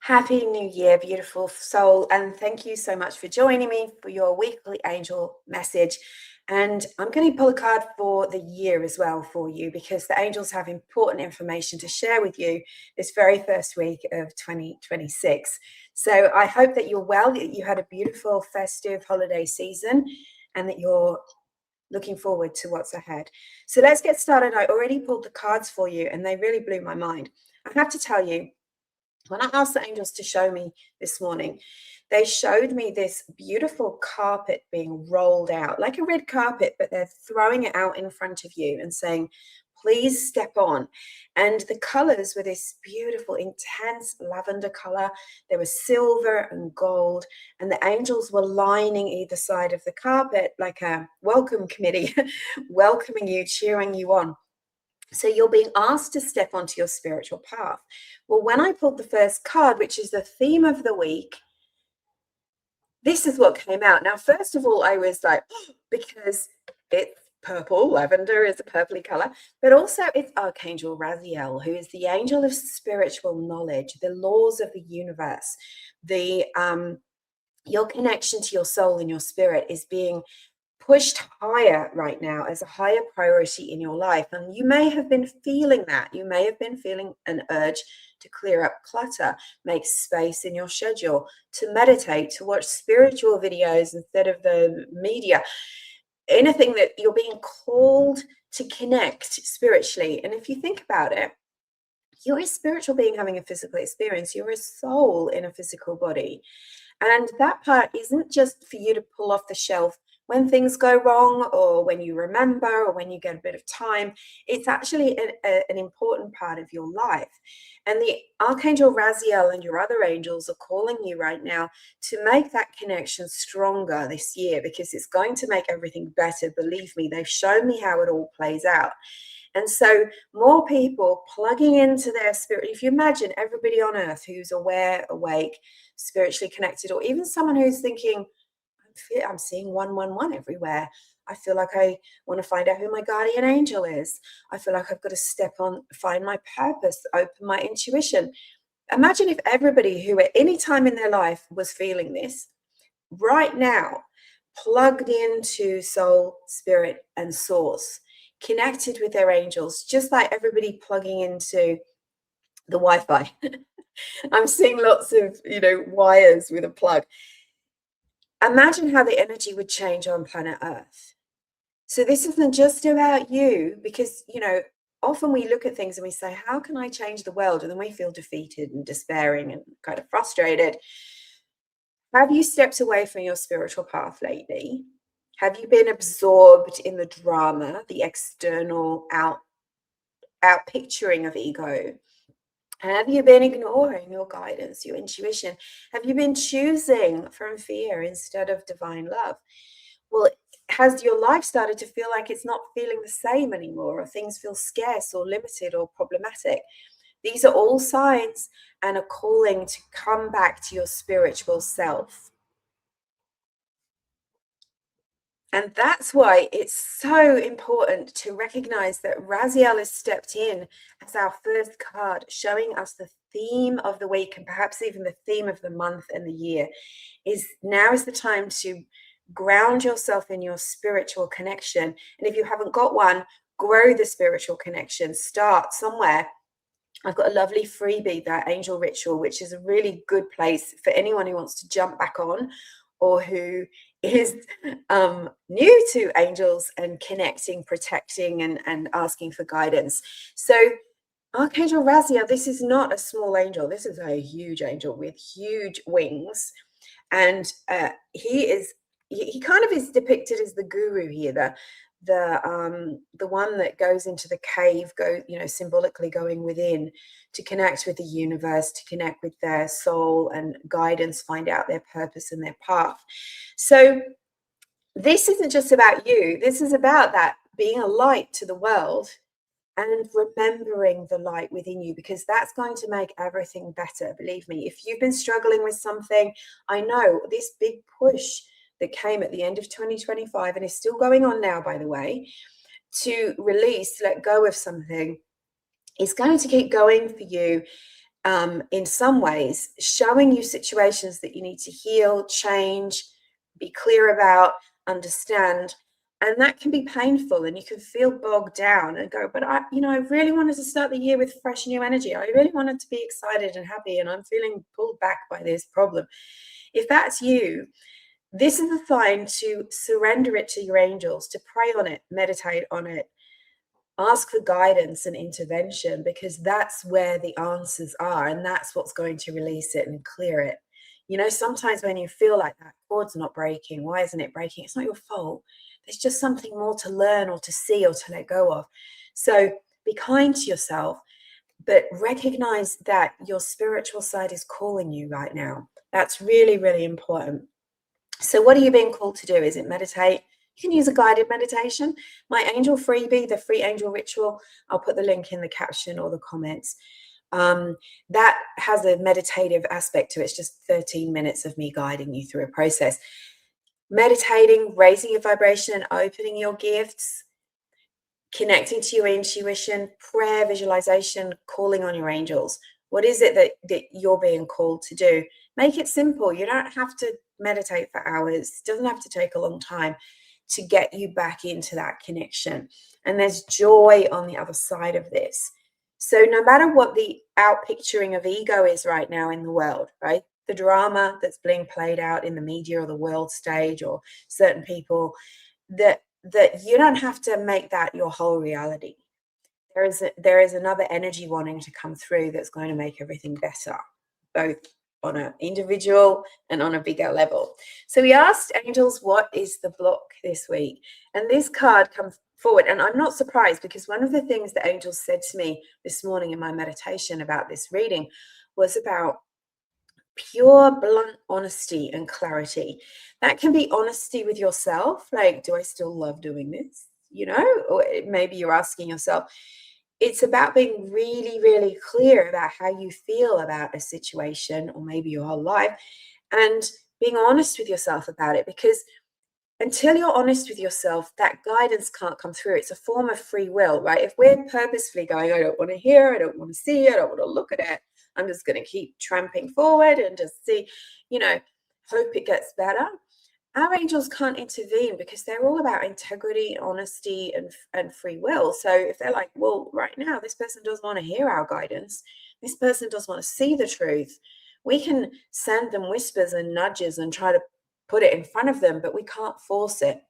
Happy New Year, beautiful soul. And thank you so much for joining me for your weekly angel message. And I'm going to pull a card for the year as well for you because the angels have important information to share with you this very first week of 2026. So I hope that you're well, that you had a beautiful festive holiday season and that you're looking forward to what's ahead. So let's get started. I already pulled the cards for you and they really blew my mind. I have to tell you, when I asked the angels to show me this morning, they showed me this beautiful carpet being rolled out, like a red carpet, but they're throwing it out in front of you and saying, please step on. And the colors were this beautiful, intense lavender color. There was silver and gold, and the angels were lining either side of the carpet like a welcome committee, welcoming you, cheering you on. So you're being asked to step onto your spiritual path. Well, when I pulled the first card, which is the theme of the week, this is what came out. Now, first of all, I was like, oh, because it's purple, lavender is a purpley color, but also it's Archangel Raziel, who is the angel of spiritual knowledge, the laws of the universe, your connection to your soul and your spirit is being pushed higher right now as a higher priority in your life. And you may have been feeling that. You may have been feeling an urge to clear up clutter, make space in your schedule, to meditate, to watch spiritual videos instead of the media. Anything that you're being called to connect spiritually. And if you think about it, you're a spiritual being having a physical experience. You're a soul in a physical body. And that part isn't just for you to pull off the shelf when things go wrong or when you remember or when you get a bit of time. It's actually an important part of your life. And the Archangel Raziel and your other angels are calling you right now to make that connection stronger this year because it's going to make everything better. Believe me, they've shown me how it all plays out. And so more people plugging into their spirit. If you imagine everybody on earth who's aware, awake, spiritually connected, or even someone who's thinking, I'm seeing 111 everywhere. I feel like I want to find out who my guardian angel is. I feel like I've got to step on, find my purpose, open my intuition. Imagine if everybody who at any time in their life was feeling this right now, plugged into soul, spirit, and source, connected with their angels, just like everybody plugging into the Wi-Fi. I'm seeing lots of, wires with a plug. Imagine how the energy would change on planet Earth. So this isn't just about you because, often we look at things and we say, how can I change the world? And then we feel defeated and despairing and kind of frustrated. Have you stepped away from your spiritual path lately? Have you been absorbed in the drama, the external out picturing of ego? Have you been ignoring your guidance, your intuition? Have you been choosing from fear instead of divine love? Well, has your life started to feel like it's not feeling the same anymore, or things feel scarce or limited or problematic? These are all signs and a calling to come back to your spiritual self. And that's why it's so important to recognize that Raziel has stepped in as our first card, showing us the theme of the week and perhaps even the theme of the month and the year. Now is the time to ground yourself in your spiritual connection. And if you haven't got one, grow the spiritual connection. Start somewhere. I've got a lovely freebie, that Angel Ritual, which is a really good place for anyone who wants to jump back on or who is new to angels and connecting, protecting, and asking for guidance. So Archangel Raziel, this is not a small angel. This is a huge angel with huge wings. And he kind of is depicted as the guru here, the one that goes into the cave, symbolically going within to connect with the universe, to connect with their soul and guidance, find out their purpose and their path. So this isn't just about you. This is about that being a light to the world and remembering the light within you, because that's going to make everything better. Believe me, if you've been struggling with something, I know this big push that came at the end of 2025 and is still going on now, by the way, to release, let go of something, is going to keep going for you. in some ways, showing you situations that you need to heal, change, be clear about, understand. And that can be painful, and you can feel bogged down and go, but I really wanted to start the year with fresh new energy. I really wanted to be excited and happy, and I'm feeling pulled back by this problem. If that's you, this is a sign to surrender it to your angels, to pray on it, meditate on it, ask for guidance and intervention, because that's where the answers are, and that's what's going to release it and clear it. Sometimes when you feel like that cord's not breaking, why isn't it breaking? It's not your fault. There's just something more to learn or to see or to let go of. So be kind to yourself, but recognize that your spiritual side is calling you right now. That's really, really important. So what are you being called to do? Is it meditate? You can use a guided meditation. My angel freebie, the free angel ritual, I'll put the link in the caption or the comments. That has a meditative aspect to it. It's just 13 minutes of me guiding you through a process. Meditating, raising your vibration and opening your gifts, connecting to your intuition, prayer, visualization, calling on your angels. What is it that you're being called to do? Make it simple. You don't have to meditate for hours. It doesn't have to take a long time to get you back into that connection. And there's joy on the other side of this. So no matter what the outpicturing of ego is right now in the world, right? The drama that's being played out in the media or the world stage or certain people, that you don't have to make that your whole reality. There is another energy wanting to come through that's going to make everything better, both on an individual and on a bigger level. So we asked angels, what is the block this week? And this card comes forward, and I'm not surprised, because one of the things that angels said to me this morning in my meditation about this reading was about pure, blunt honesty and clarity. That can be honesty with yourself, like, do I still love doing this? Or maybe you're asking yourself. It's about being really, really clear about how you feel about a situation or maybe your whole life, and being honest with yourself about it, because until you're honest with yourself, that guidance can't come through. It's a form of free will, right? If we're purposefully going, I don't want to hear, I don't want to see, I don't want to look at it, I'm just going to keep tramping forward and just see, hope it gets better. Our angels can't intervene, because they're all about integrity, honesty, and free will. So if they're like, well, right now, this person doesn't want to hear our guidance, this person doesn't want to see the truth, we can send them whispers and nudges and try to put it in front of them, but we can't force it.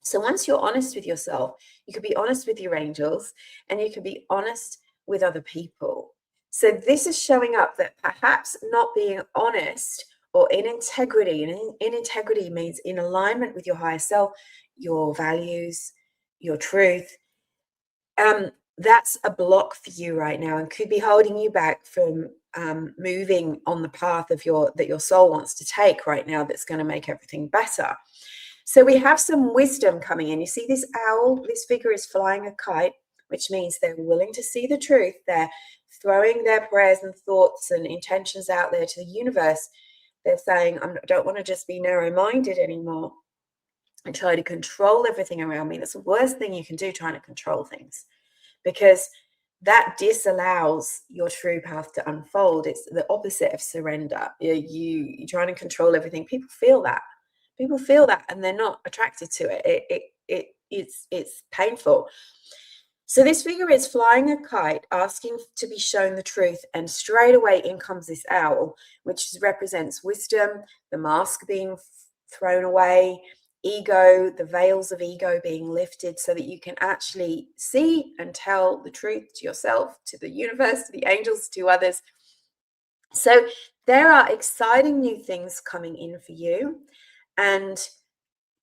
So once you're honest with yourself, you could be honest with your angels, and you can be honest with other people. So this is showing up that perhaps not being honest or in integrity, and in integrity means in alignment with your higher self, your values, your truth, that's a block for you right now, and could be holding you back from moving on the path of that your soul wants to take right now, that's going to make everything better. So we have some wisdom coming in. You see this owl, this figure is flying a kite, which means they're willing to see the truth. They're throwing their prayers and thoughts and intentions out there to the universe. They're saying, I don't want to just be narrow-minded anymore and try to control everything around me. That's the worst thing you can do, trying to control things, because that disallows your true path to unfold. It's the opposite of surrender. You're trying to control everything. People feel that, and they're not attracted to it. It's painful. So this figure is flying a kite, asking to be shown the truth, and straight away in comes this owl, which represents wisdom, the mask being thrown away, ego, the veils of ego being lifted, so that you can actually see and tell the truth to yourself, to the universe, to the angels, to others. So there are exciting new things coming in for you, and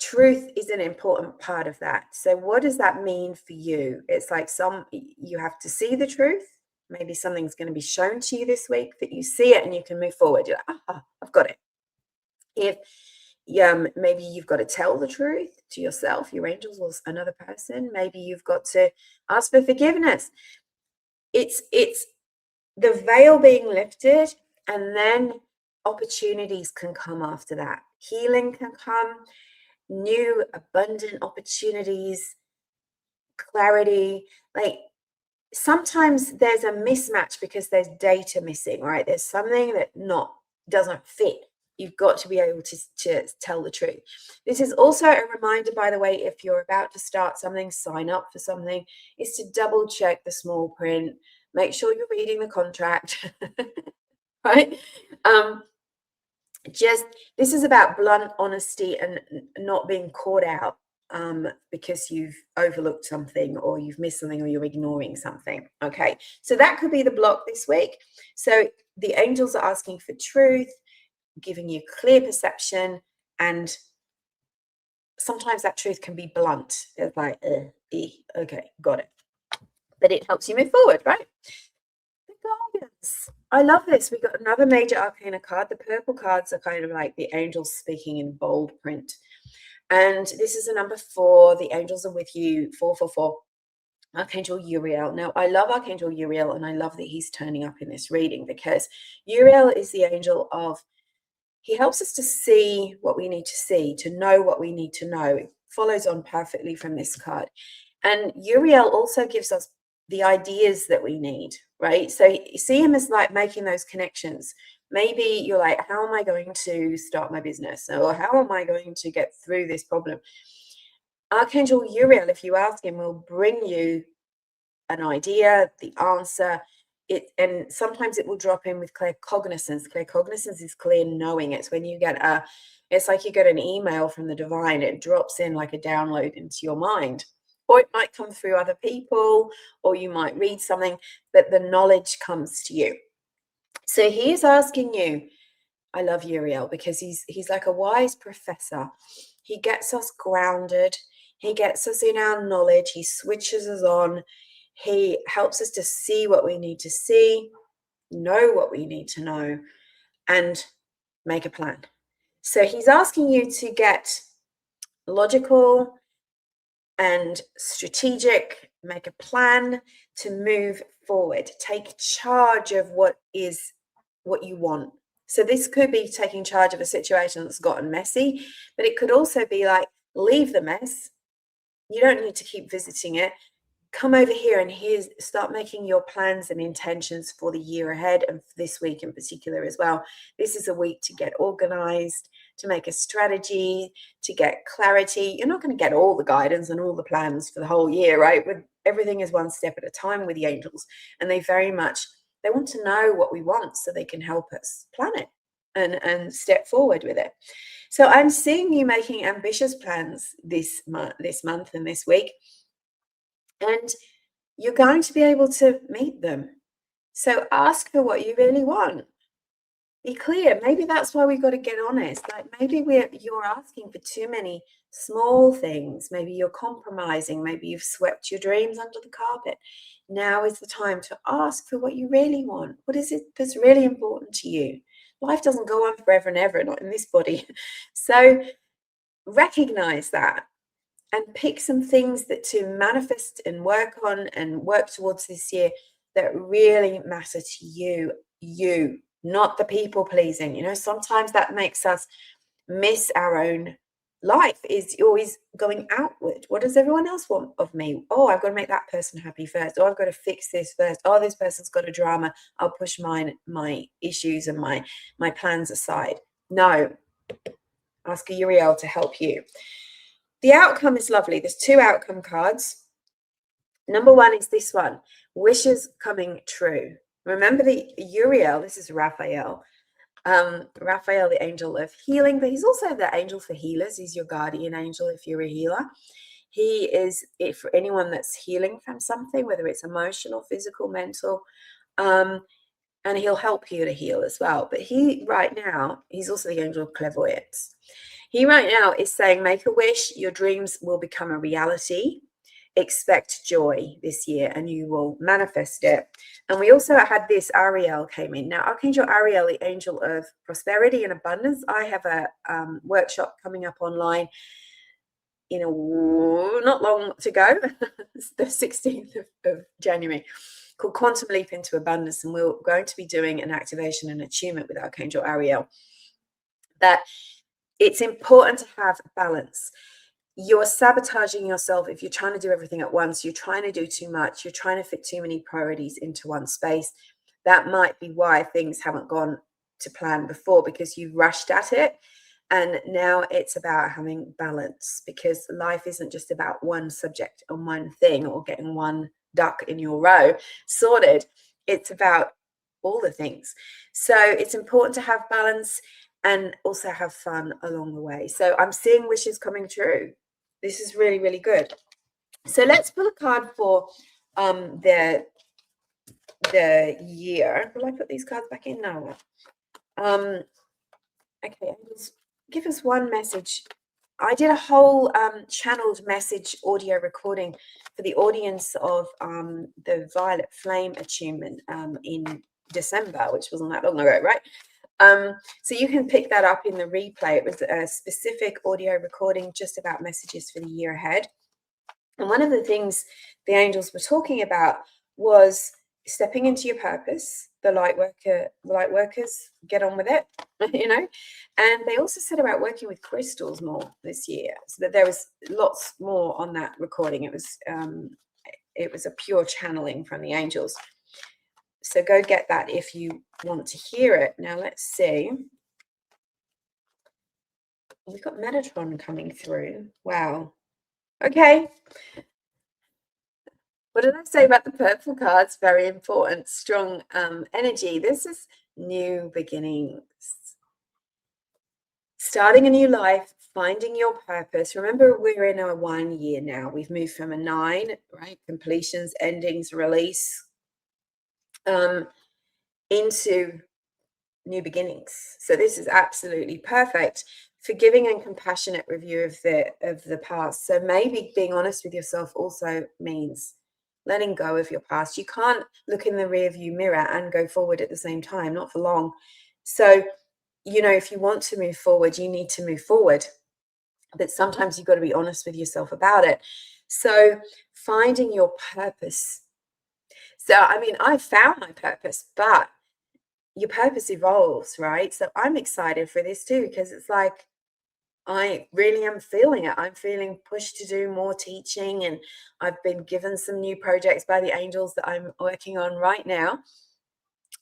truth is an important part of that. So what does that mean for you? It's like you have to see the truth. Maybe something's going to be shown to you this week that you see it and you can move forward. You're like, I've got it. If maybe you've got to tell the truth to yourself, your angels, or another person. Maybe you've got to ask for forgiveness. It's the veil being lifted, and then opportunities can come after that. Healing can come, new abundant opportunities, clarity. Like, sometimes there's a mismatch because there's data missing, right? There's something that doesn't fit. You've got to be able to tell the truth. This is also a reminder, by the way, if you're about to start something, sign up for something, is to double check the small print, make sure you're reading the contract, right? This is about blunt honesty and not being caught out because you've overlooked something or you've missed something or you're ignoring something. Okay, so that could be the block this week. So the angels are asking for truth, giving you clear perception, and sometimes that truth can be blunt. It's like, okay, got it. But it helps you move forward, right? The guardians. I love this. We got another major arcana card. The purple cards are kind of like the angels speaking in bold print. And this is a number 4. The angels are with you. 444. Archangel Uriel. Now, I love Archangel Uriel, and I love that he's turning up in this reading because Uriel is the angel of, he helps us to see what we need to see, to know what we need to know. It follows on perfectly from this card. And Uriel also gives us the ideas that we need, right? So you see him as like making those connections. Maybe you're like, how am I going to start my business? Or how am I going to get through this problem? Archangel Uriel, if you ask him, will bring you an idea, the answer. And sometimes it will drop in with clear cognizance. Clear cognizance is clear knowing. It's when you get it's like you get an email from the divine. It drops in like a download into your mind. Or it might come through other people, or you might read something, but the knowledge comes to you. So he is asking you, I love Uriel because he's like a wise professor. He gets us grounded. He gets us in our knowledge. He switches us on. He helps us to see what we need to see, know what we need to know, and make a plan. So he's asking you to get logical and strategic, make a plan to move forward, take charge of what you want. So this could be taking charge of a situation that's gotten messy, but it could also be like, leave the mess. You don't need to keep visiting it. Come over here and start making your plans and intentions for the year ahead, and for this week in particular as well. This is a week to get organized, to make a strategy, to get clarity. You're not going to get all the guidance and all the plans for the whole year, right? But everything is one step at a time with the angels, and they want to know what we want so they can help us plan it and step forward with it. So I'm seeing you making ambitious plans this month and this week. And you're going to be able to meet them. So ask for what you really want. Be clear. Maybe that's why we've got to get honest. Like maybe you're asking for too many small things. Maybe you're compromising. Maybe you've swept your dreams under the carpet. Now is the time to ask for what you really want. What is it that's really important to you? Life doesn't go on forever and ever, not in this body. So recognize that. And pick some things that to manifest and work on and work towards this year that really matter to you, not the people pleasing. Sometimes that makes us miss our own life, is always going outward. What does everyone else want of me? Oh, I've got to make that person happy first. Oh, I've got to fix this first. Oh, this person's got a drama. I'll push my issues and my plans aside. No, ask a Uriel to help you. The outcome is lovely. There's 2 outcome cards. Number 1 is this one, wishes coming true. Remember the Uriel, this is Raziel. Raziel, the angel of healing, but he's also the angel for healers. He's your guardian angel if you're a healer. He is it for anyone that's healing from something, whether it's emotional, physical, mental, and he'll help you to heal as well. But he's also the angel of clairvoyance. He right now is saying, make a wish, your dreams will become a reality. Expect joy this year and you will manifest it. And we also had this, Uriel came in. Now, Archangel Uriel, the angel of prosperity and abundance. I have a workshop coming up online not long to go, the 16th of January, called Quantum Leap into Abundance. And we're going to be doing an activation and attunement with Archangel Uriel. That it's important to have balance. you're sabotaging yourself if you're trying to do everything at once. You're trying to do too much. You're trying to fit too many priorities into one space. That might be why things haven't gone to plan before, because you rushed at it. And now it's about having balance, because life isn't just about one subject or one thing or getting one duck in your row sorted. It's about all the things. So it's important to have balance and also have fun along the way. So I'm seeing wishes coming true. This is really, really good. So let's pull a card for the year. Will I put these cards back in now? Okay, just give us one message. I did a whole channeled message audio recording for the audience of the Violet Flame attunement in December, which wasn't that long ago, right? So you can pick that up in the replay. It was a specific audio recording just about messages for the year ahead. And one of the things the angels were talking about was stepping into your purpose. The light workers, get on with it, you know. And they also said about working with crystals more this year, so that there was lots more on that recording. It was a pure channeling from the angels. So go get that if you want to hear it. Now let's see. We've got Metatron coming through. Wow. Okay. What did I say about the purple cards? Very important, strong energy. This is new beginnings. Starting a new life, finding your purpose. Remember, we're in our 1 year now. We've moved from a 9, right? Completions, endings, release, into new beginnings. So this is absolutely perfect. Forgiving and compassionate review of the past. So maybe being honest with yourself also means letting go of your past. You can't look in the rear view mirror and go forward at the same time, not for long. So, you know, if you want to move forward, you need to move forward. But sometimes you've got to be honest with yourself about it. So finding your purpose. So, I mean, I found my purpose, but your purpose evolves, right? So I'm excited for this too, because it's like, I really am feeling it. I'm feeling pushed to do more teaching, and I've been given some new projects by the angels that I'm working on right now,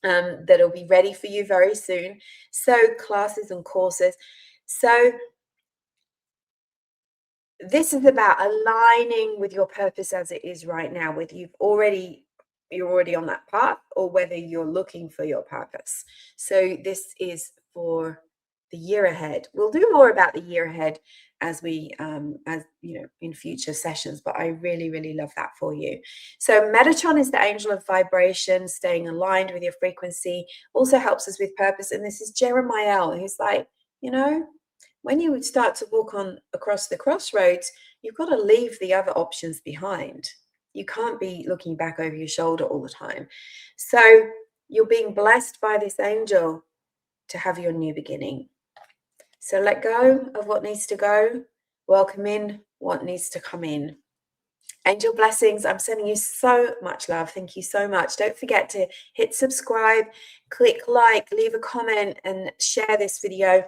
that'll be ready for you very soon. So classes and courses. So this is about aligning with your purpose as it is right now, whether you're already on that path or whether you're looking for your purpose. So this is for the year ahead. We'll do more about the year ahead as we as you know, in future sessions, but I really, really love that for you. So Metatron is the angel of vibration, staying aligned with your frequency, also helps us with purpose. And this is Jeremiah, who's like, you know, when you would start to walk across the crossroads, you've got to leave the other options behind. You can't be looking back over your shoulder all the time. So you're being blessed by this angel to have your new beginning. So let go of what needs to go. Welcome in what needs to come in. Angel blessings. I'm sending you so much love. Thank you so much. Don't forget to hit subscribe, click like, leave a comment, and share this video.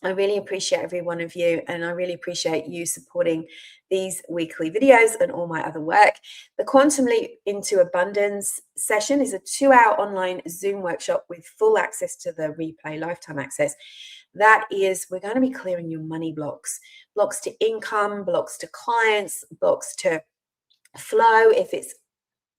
I really appreciate every one of you, and I really appreciate you supporting these weekly videos and all my other work. The Quantum Leap into Abundance session is a 2-hour online Zoom workshop with full access to the replay, lifetime access. That is, we're going to be clearing your money blocks to income, blocks to clients, blocks to flow. If it's,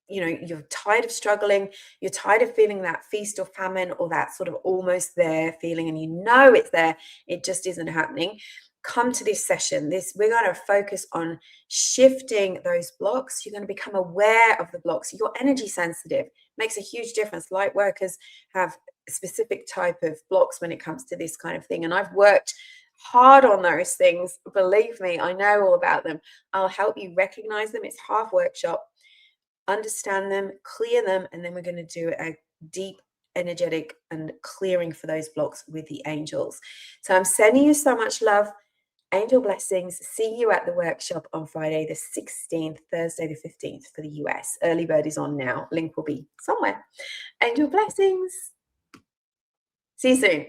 you know, you're tired of struggling, you're tired of feeling that feast or famine or that sort of almost there feeling, and you know it's there, it just isn't happening, come to this session. We're going to focus on shifting those blocks. You're going to become aware of the blocks. You're energy sensitive. Makes a huge difference. Light workers have a specific type of blocks when it comes to this kind of thing, and I've worked hard on those things. Believe me, I know all about them. I'll help you recognize them. It's half workshop. Understand them, clear them, and then we're going to do a deep energetic and clearing for those blocks with the angels. So I'm sending you so much love. Angel blessings. See you at the workshop on Friday the 16th, Thursday the 15th for the US. Early bird is on now. Link will be somewhere. Angel blessings. See you soon.